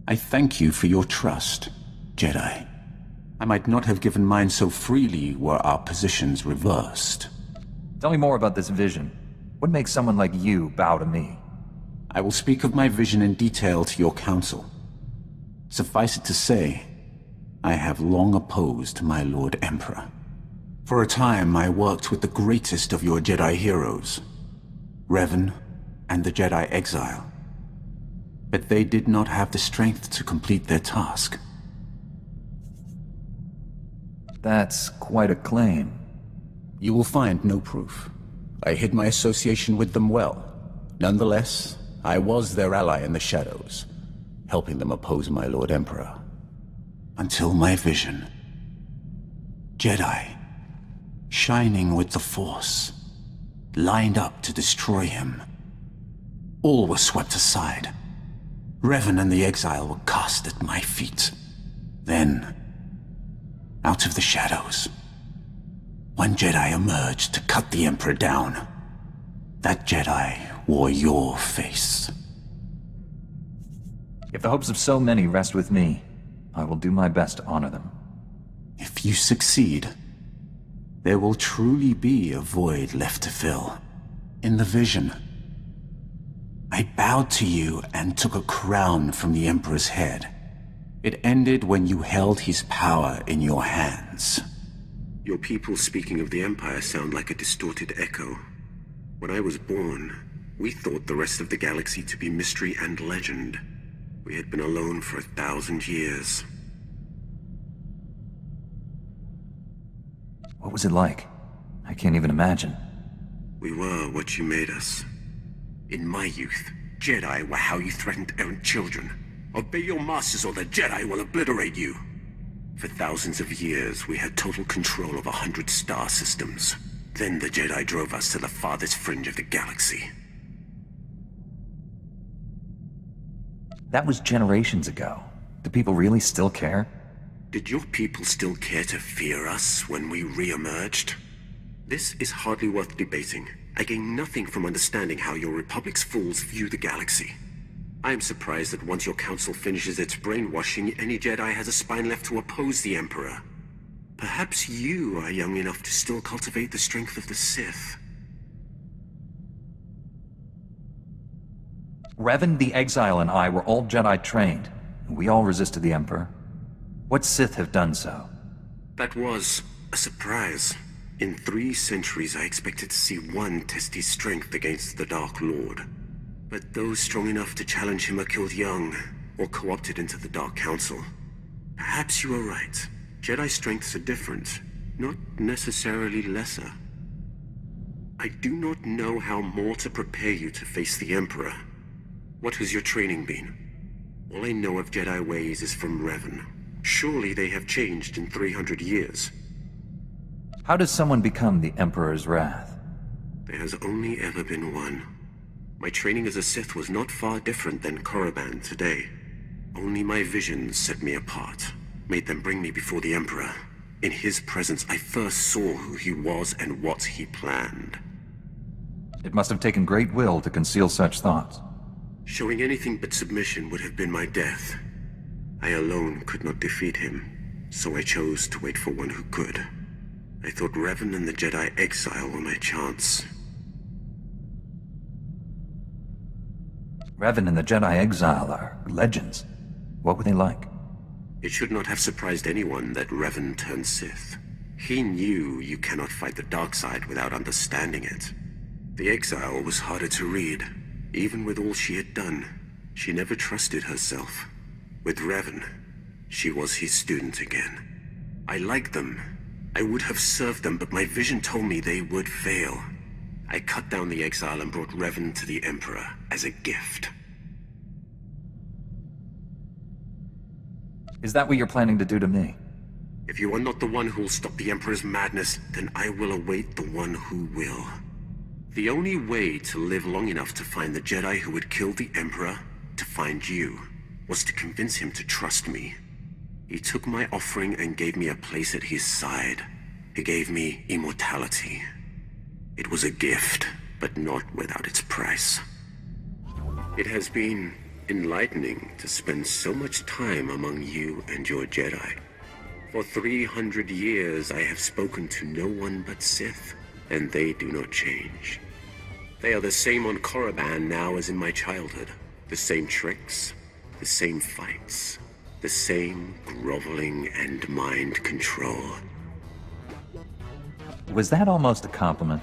I thank you for your trust, Jedi. I might not have given mine so freely were our positions reversed. Tell me more about this vision. What makes someone like you bow to me? I will speak of my vision in detail to your council. Suffice it to say, I have long opposed my Lord Emperor. For a time, I worked with the greatest of your Jedi heroes, Revan and the Jedi Exile. But they did not have the strength to complete their task. That's quite a claim. You will find no proof. I hid my association with them well. Nonetheless, I was their ally in the shadows, helping them oppose my Lord Emperor. Until my vision. Jedi, shining with the Force, lined up to destroy him. All was swept aside. Revan and the Exile were cast at my feet. Then, out of the shadows, one Jedi emerged to cut the Emperor down. That Jedi wore your face. If the hopes of so many rest with me, I will do my best to honor them. If you succeed, there will truly be a void left to fill. In the vision, I bowed to you and took a crown from the Emperor's head. It ended when you held his power in your hands. Your people speaking of the Empire sound like a distorted echo. When I was born, we thought the rest of the galaxy to be mystery and legend. We had been alone for 1,000 years. What was it like? I can't even imagine. We were what you made us. In my youth, Jedi were how you threatened errant children. Obey your masters or the Jedi will obliterate you. For thousands of years, we had total control of 100 star systems. Then the Jedi drove us to the farthest fringe of the galaxy. That was generations ago. Do people really still care? Did your people still care to fear us when we re-emerged? This is hardly worth debating. I gain nothing from understanding how your Republic's fools view the galaxy. I am surprised that once your council finishes its brainwashing, any Jedi has a spine left to oppose the Emperor. Perhaps you are young enough to still cultivate the strength of the Sith. Revan the Exile and I were all Jedi trained. We all resisted the Emperor. What Sith have done so? That was a surprise. In 3 centuries, I expected to see one test his strength against the Dark Lord. But those strong enough to challenge him are killed young, or co-opted into the Dark Council. Perhaps you are right. Jedi strengths are different, not necessarily lesser. I do not know how more to prepare you to face the Emperor. What has your training been? All I know of Jedi ways is from Revan. Surely they have changed in 300 years. How does someone become the Emperor's wrath? There has only ever been one. My training as a Sith was not far different than Korriban today. Only my visions set me apart, made them bring me before the Emperor. In his presence, I first saw who he was and what he planned. It must have taken great will to conceal such thoughts. Showing anything but submission would have been my death. I alone could not defeat him, so I chose to wait for one who could. I thought Revan and the Jedi Exile were my chance. Revan and the Jedi Exile are legends. What were they like? It should not have surprised anyone that Revan turned Sith. He knew you cannot fight the dark side without understanding it. The Exile was harder to read. Even with all she had done, she never trusted herself. With Revan, she was his student again. I liked them. I would have served them, but my vision told me they would fail. I cut down the Exile and brought Revan to the Emperor as a gift. Is that what you're planning to do to me? If you are not the one who will stop the Emperor's madness, then I will await the one who will. The only way to live long enough to find the Jedi who would kill the Emperor, to find you, was to convince him to trust me. He took my offering and gave me a place at his side. He gave me immortality. It was a gift, but not without its price. It has been enlightening to spend so much time among you and your Jedi. For 300 years I have spoken to no one but Sith, and they do not change. They are the same on Korriban now as in my childhood. The same tricks, the same fights, the same groveling and mind control. Was that almost a compliment?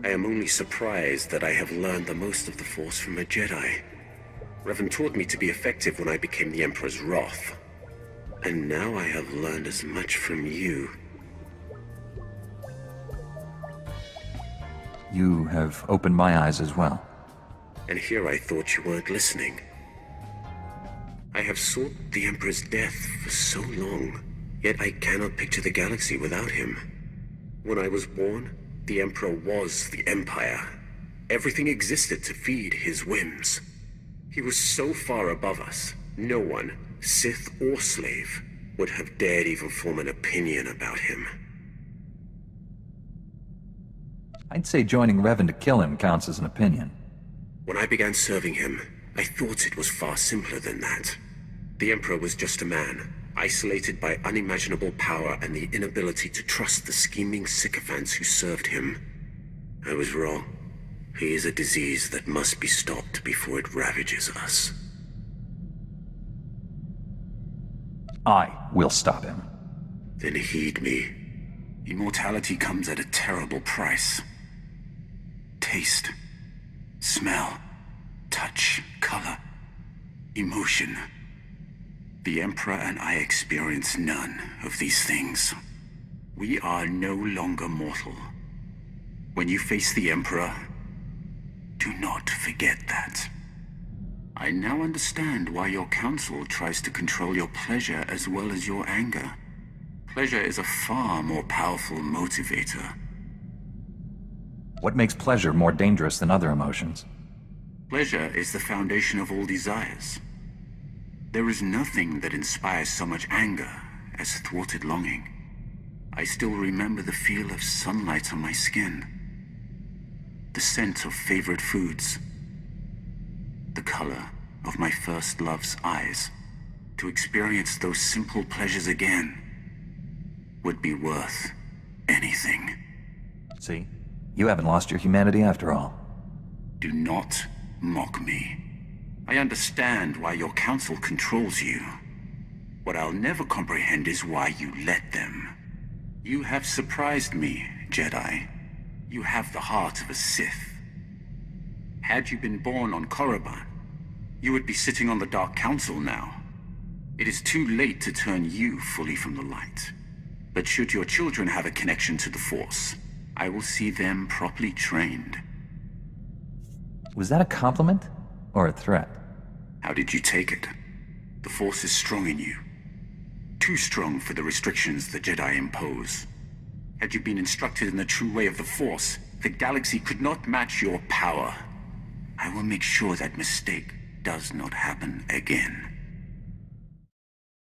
I am only surprised that I have learned the most of the Force from a Jedi. Revan taught me to be effective when I became the Emperor's wrath. And now I have learned as much from you. You have opened my eyes as well. And here I thought you weren't listening. I have sought the Emperor's death for so long, yet I cannot picture the galaxy without him. When I was born, the Emperor was the Empire. Everything existed to feed his whims. He was so far above us, no one, Sith or slave, would have dared even form an opinion about him. I'd say joining Revan to kill him counts as an opinion. When I began serving him, I thought it was far simpler than that. The Emperor was just a man, isolated by unimaginable power and the inability to trust the scheming sycophants who served him. I was wrong. He is a disease that must be stopped before it ravages us. I will stop him. Then heed me. Immortality comes at a terrible price. Taste, smell, touch, color, emotion. The Emperor and I experience none of these things. We are no longer mortal. When you face the Emperor, do not forget that. I now understand why your council tries to control your pleasure as well as your anger. Pleasure is a far more powerful motivator. What makes pleasure more dangerous than other emotions? Pleasure is the foundation of all desires. There is nothing that inspires so much anger as thwarted longing. I still remember the feel of sunlight on my skin, the scent of favorite foods, the color of my first love's eyes. To experience those simple pleasures again would be worth anything. See? You haven't lost your humanity after all. Do not mock me. I understand why your council controls you. What I'll never comprehend is why you let them. You have surprised me, Jedi. You have the heart of a Sith. Had you been born on Korriban, you would be sitting on the Dark Council now. It is too late to turn you fully from the light. But should your children have a connection to the Force, I will see them properly trained. Was that a compliment or a threat? How did you take it? The Force is strong in you. Too strong for the restrictions the Jedi impose. Had you been instructed in the true way of the Force, the galaxy could not match your power. I will make sure that mistake does not happen again.